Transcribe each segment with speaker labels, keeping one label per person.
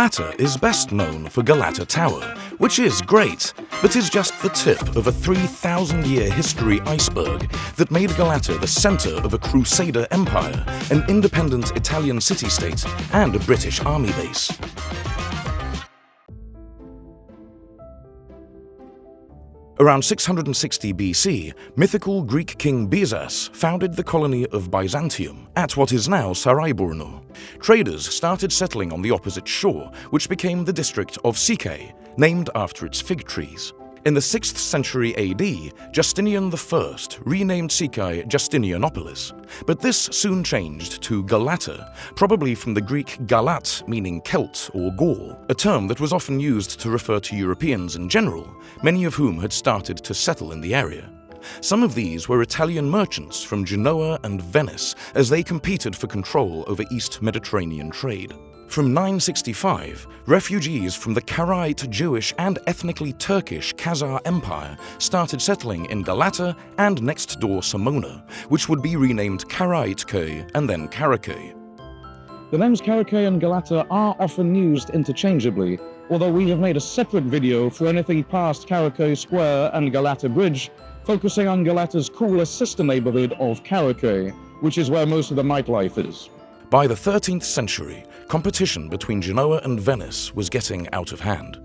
Speaker 1: Galata is best known for Galata Tower, which is great, but is just the tip of a 3,000-year history iceberg that made Galata the center of a crusader empire, an independent Italian city-state, and a British army base. Around 660 BC, mythical Greek king Bessas founded the colony of Byzantium at what is now Sarayburnu. Traders started settling on the opposite shore, which became the district of Sike, named after its fig trees. In the 6th century AD, Justinian I renamed Sike Justinianopolis, but this soon changed to Galata, probably from the Greek galat, meaning Celt or Gaul, a term that was often used to refer to Europeans in general, many of whom had started to settle in the area. Some of these were Italian merchants from Genoa and Venice, as they competed for control over East Mediterranean trade. From 965, refugees from the Karaite Jewish and ethnically Turkish Khazar Empire started settling in Galata and next-door Samona, which would be renamed Karaitköy and then Karaköy.
Speaker 2: The names Karaköy and Galata are often used interchangeably, although we have made a separate video for anything past Karaköy Square and Galata Bridge, focusing on Galata's cooler sister neighborhood of Karaköy, which is where most of the nightlife is.
Speaker 1: By the 13th century, competition between Genoa and Venice was getting out of hand.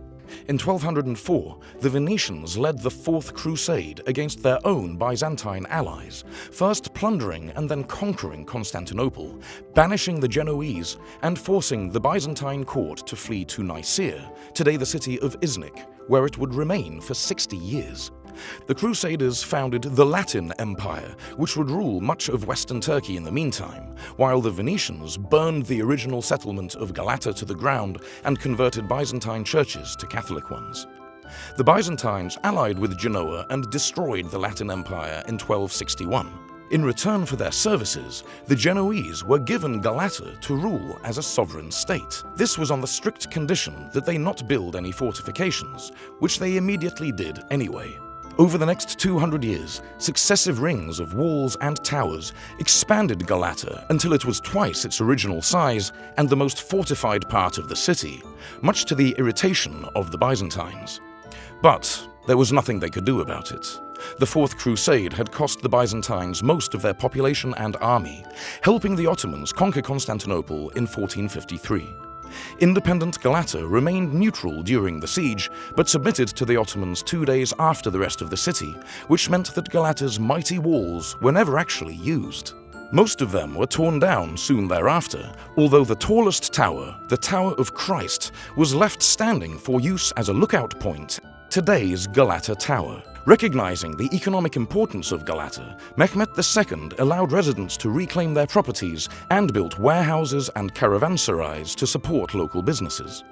Speaker 1: In 1204, the Venetians led the Fourth Crusade against their own Byzantine allies, first plundering and then conquering Constantinople, banishing the Genoese, and forcing the Byzantine court to flee to Nicaea, today the city of Iznik, where it would remain for 60 years. The Crusaders founded the Latin Empire, which would rule much of western Turkey in the meantime, while the Venetians burned the original settlement of Galata to the ground and converted Byzantine churches to Catholic ones. The Byzantines allied with Genoa and destroyed the Latin Empire in 1261. In return for their services, the Genoese were given Galata to rule as a sovereign state. This was on the strict condition that they not build any fortifications, which they immediately did anyway. Over the next 200 years, successive rings of walls and towers expanded Galata until it was twice its original size and the most fortified part of the city, much to the irritation of the Byzantines. But there was nothing they could do about it. The Fourth Crusade had cost the Byzantines most of their population and army, helping the Ottomans conquer Constantinople in 1453. Independent Galata remained neutral during the siege, but submitted to the Ottomans 2 days after the rest of the city, which meant that Galata's mighty walls were never actually used. Most of them were torn down soon thereafter, although the tallest tower, the Tower of Christ, was left standing for use as a lookout point, today's Galata Tower. Recognizing the economic importance of Galata, Mehmet II allowed residents to reclaim their properties and built warehouses and caravanserais to support local businesses.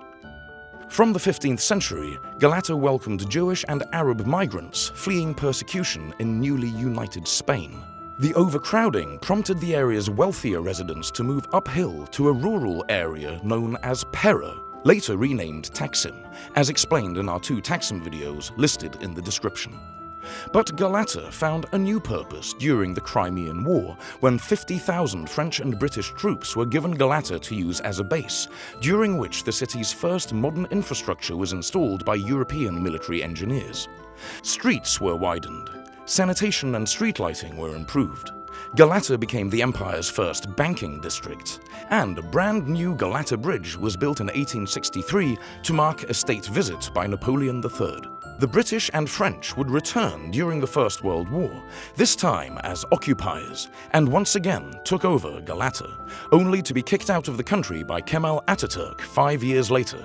Speaker 1: From the 15th century, Galata welcomed Jewish and Arab migrants fleeing persecution in newly united Spain. The overcrowding prompted the area's wealthier residents to move uphill to a rural area known as Pera, later renamed Taksim, as explained in our 2 Taksim videos listed in the description. But Galata found a new purpose during the Crimean War, when 50,000 French and British troops were given Galata to use as a base, during which the city's first modern infrastructure was installed by European military engineers. Streets were widened, sanitation and street lighting were improved. Galata became the empire's first banking district, and a brand new Galata Bridge was built in 1863 to mark a state visit by Napoleon III. The British and French would return during the First World War, this time as occupiers, and once again took over Galata, only to be kicked out of the country by Kemal Ataturk 5 years later.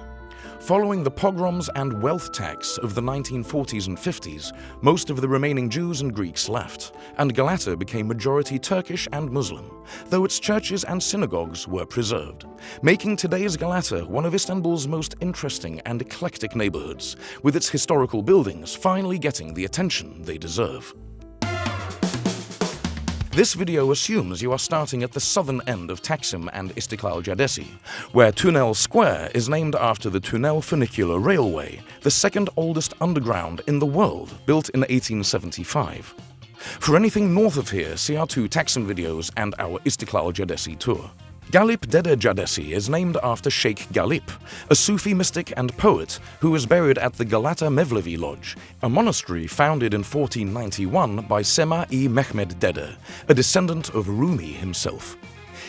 Speaker 1: Following the pogroms and wealth tax of the 1940s and 50s, most of the remaining Jews and Greeks left, and Galata became majority Turkish and Muslim, though its churches and synagogues were preserved, making today's Galata one of Istanbul's most interesting and eclectic neighborhoods, with its historical buildings finally getting the attention they deserve. This video assumes you are starting at the southern end of Taksim and Istiklal Caddesi, where Tünel Square is named after the Tünel Funicular Railway, the second oldest underground in the world, built in 1875. For anything north of here, see our 2 Taksim videos and our Istiklal Caddesi tour. Galip Dede Caddesi is named after Sheikh Galip, a Sufi mystic and poet who is buried at the Galata Mevlevi Lodge, a monastery founded in 1491 by Sema-i Mehmed Dede, a descendant of Rumi himself.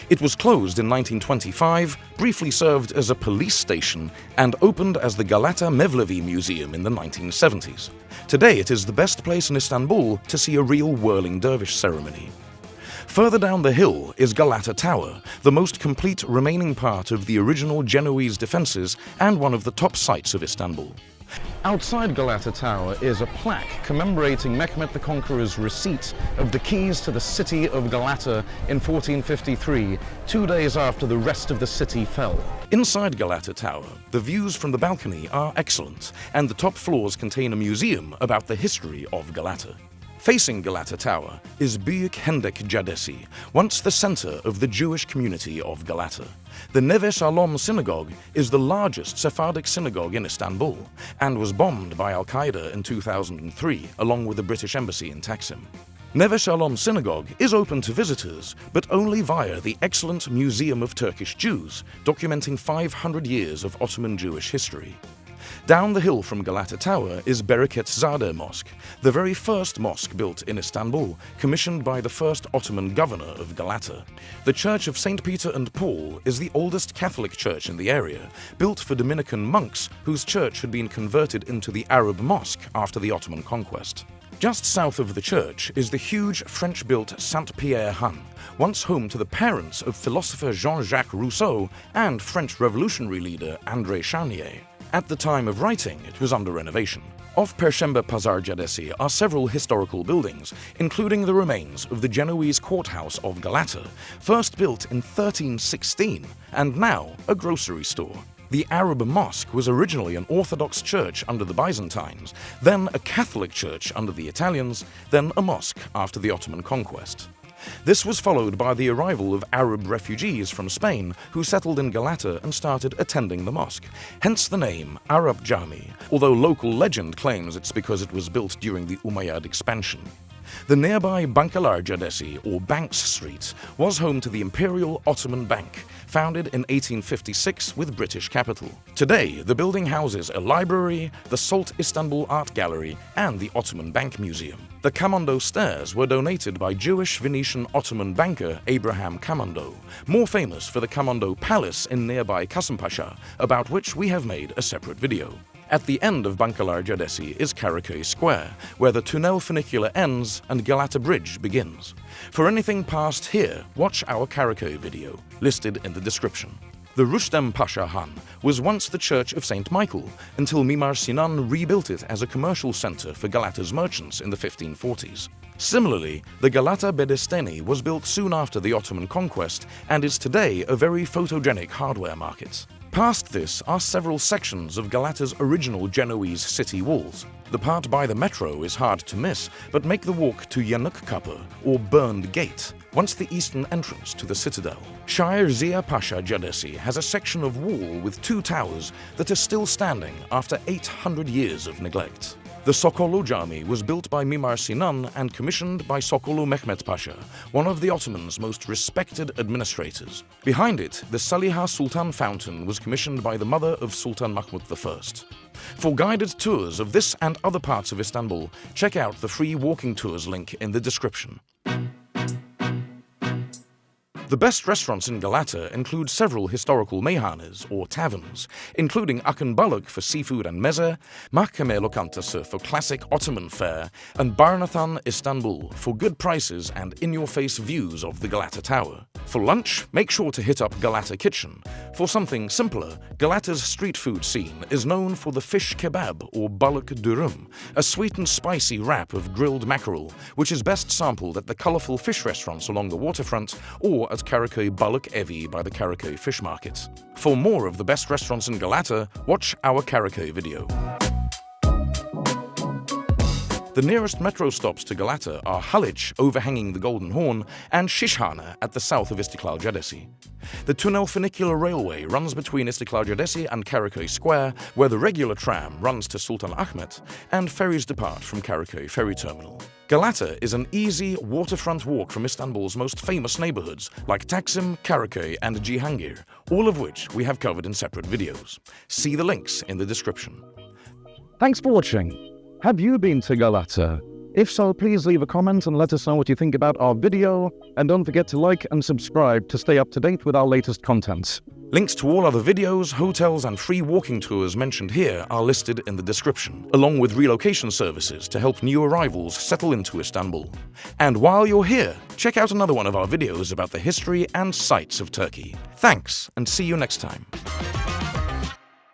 Speaker 1: It was closed in 1925, briefly served as a police station, and opened as the Galata Mevlevi Museum in the 1970s. Today it is the best place in Istanbul to see a real whirling dervish ceremony. Further down the hill is Galata Tower, the most complete remaining part of the original Genoese defences and one of the top sights of Istanbul. Outside Galata Tower is a plaque commemorating Mehmed the Conqueror's receipt of the keys to the city of Galata in 1453, 2 days after the rest of the city fell. Inside Galata Tower, the views from the balcony are excellent, and the top floors contain a museum about the history of Galata. Facing Galata Tower is Büyük Hendek Caddesi, once the center of the Jewish community of Galata. The Neve Shalom synagogue is the largest Sephardic synagogue in Istanbul and was bombed by Al-Qaeda in 2003, along with the British Embassy in Taksim. Neve Shalom synagogue is open to visitors, but only via the excellent Museum of Turkish Jews, documenting 500 years of Ottoman Jewish history. Down the hill from Galata Tower is Bereketzadeh Mosque, the very first mosque built in Istanbul, commissioned by the first Ottoman governor of Galata. The Church of St. Peter and Paul is the oldest Catholic church in the area, built for Dominican monks whose church had been converted into the Arab mosque after the Ottoman conquest. Just south of the church is the huge French-built Saint-Pierre Han, once home to the parents of philosopher Jean-Jacques Rousseau and French revolutionary leader André Charnier. At the time of writing, it was under renovation. Off Perşembe Pazar Caddesi are several historical buildings, including the remains of the Genoese courthouse of Galata, first built in 1316 and now a grocery store. The Arab mosque was originally an Orthodox church under the Byzantines, then a Catholic church under the Italians, then a mosque after the Ottoman conquest. This was followed by the arrival of Arab refugees from Spain who settled in Galata and started attending the mosque, hence the name Arab Jami, although local legend claims it's because it was built during the Umayyad expansion. The nearby Bankalar Caddesi, or Banks Street, was home to the Imperial Ottoman Bank, founded in 1856 with British capital. Today, the building houses a library, the Salt Istanbul Art Gallery, and the Ottoman Bank Museum. The Kamondo stairs were donated by Jewish Venetian Ottoman banker Abraham Kamondo, more famous for the Kamondo Palace in nearby Kasımpaşa, about which we have made a separate video. At the end of Bankalar Caddesi is Karaköy Square, where the Tunnel funicular ends and Galata Bridge begins. For anything past here, watch our Karaköy video, listed in the description. The Rustem Pasha Han was once the Church of St. Michael, until Mimar Sinan rebuilt it as a commercial center for Galata's merchants in the 1540s. Similarly, the Galata Bedesteni was built soon after the Ottoman conquest and is today a very photogenic hardware market. Past this are several sections of Galata's original Genoese city walls. The part by the metro is hard to miss, but make the walk to Yanık Kapı, or Burned Gate, once the eastern entrance to the citadel. Shire Zia Pasha Caddesi has a section of wall with 2 towers that are still standing after 800 years of neglect. The Sokolu Cami was built by Mimar Sinan and commissioned by Sokolu Mehmet Pasha, one of the Ottomans' most respected administrators. Behind it, the Saliha Sultan Fountain was commissioned by the mother of Sultan Mahmud I. For guided tours of this and other parts of Istanbul, check out the free walking tours link in the description. The best restaurants in Galata include several historical meyhanes, or taverns, including Akın Balık for seafood and meze, Mahkeme Lokantası for classic Ottoman fare, and Barnathan Istanbul for good prices and in-your-face views of the Galata Tower. For lunch, make sure to hit up Galata Kitchen. For something simpler, Galata's street food scene is known for the fish kebab, or balık dürüm, a sweet and spicy wrap of grilled mackerel, which is best sampled at the colourful fish restaurants along the waterfront or at Karaköy Balık Evi by the Karaköy Fish Market. For more of the best restaurants in Galata, watch our Karaköy video. The nearest metro stops to Galata are Haliç, overhanging the Golden Horn, and Şişhane at the south of Istiklal Caddesi. The Tunnel funicular railway runs between Istiklal Caddesi and Karaköy Square, where the regular tram runs to Sultan Ahmet, and ferries depart from Karaköy ferry terminal. Galata is an easy waterfront walk from Istanbul's most famous neighborhoods like Taksim, Karaköy and Cihangir, all of which we have covered in separate videos. See the links in the description.
Speaker 2: Thanks for watching. Have you been to Galata? If so, please leave a comment and let us know what you think about our video, and don't forget to like and subscribe to stay up to date with our latest content.
Speaker 1: Links to all other videos, hotels and free walking tours mentioned here are listed in the description, along with relocation services to help new arrivals settle into Istanbul. And while you're here, check out another one of our videos about the history and sights of Turkey. Thanks, and see you next time.